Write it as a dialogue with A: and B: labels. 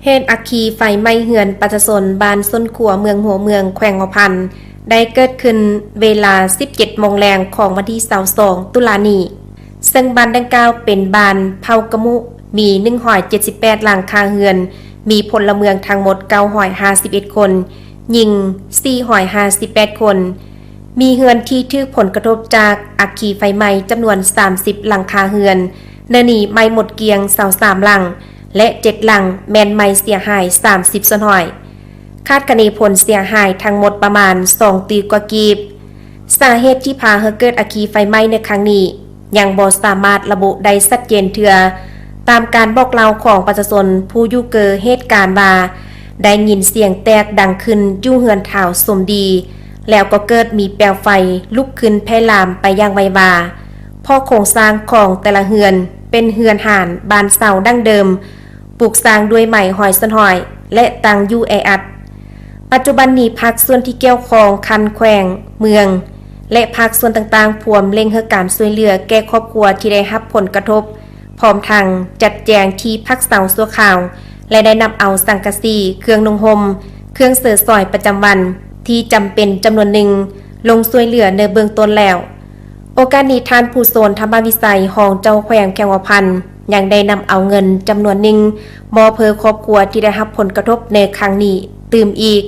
A: เหตุอัคคีไฟไหม้เหือนประชาชนบ้านส้นขัวเมืองหัวเมืองแขวงหัวพันได้เกิดขึ้นเวลา 17 โมงแรงของวันที่22ตุลานี้ซึ่งบ้านดังกล่าวเป็นบ้านเผากะมุมี178หลังคาเหือนมีพลเมืองทั้งหมด951คนยิง458คนมีเหือนที่ถูกผลกระทบจากอัคคีไฟไหม้จำนวน30หลังคาเหือนเนื่องนี้ไหม้หมดเกลียง23หลังและ7หลังแมนไหม้เสียหาย30ส่วนหอยคาดคะเนผลเสียหายทั้งหมดประมาณ2ตีกว่ากีบสาเหตุที่พาให้เกิดอัคคีไฟไหม้ในครั้งนี้ยังบ่สามารถระบุได้ชัดเจนเทื่อตามการบอกเล่าของประชาชนผู้อยู่เกิดเหตุการณ์ว่าได้ยินเสียงแตกดังขึ้นอยู่เฮือนถ่าวสมดีแล้วก็เกิดมีแปลวไฟลุกขึ้นแพร่ลามไปยังไววาเพราะโครงสร้างของแต่ละเฮือนเป็นเฮือนห่านบานเสาดั้งเดิมปลูกสร้างด้วยไม้หอยส้นหอยและตั้งอยู่แออัดปัจจุบันนี้ภาคส่วนที่เกี่ยวข้องคันแขวงเมืองและภาคส่วนต่างๆพวมเร่งให้การช่วยเหลือแก่ครอบครัวที่ได้รับผลกระทบพร้อมทางจัดแจงที่พักเสาชั่วคราวและได้นำเอาสังกะสีเครื่องนุ่งห่มเครื่องเสริมสวยประจำวันที่จำเป็นจำนวนหนึ่งลงช่วยเหลือในเบื้องต้นแล้วโอกาสนี้ท่านผู้โซนธรรมวิสัยของเจ้าแขวงแขวงหัวพันยังได้นำเอาเงินจำนวนหนึ่งมอบเพื่อครอบครัวที่ได้รับผลกระทบในครั้งนี้ตื่มอีก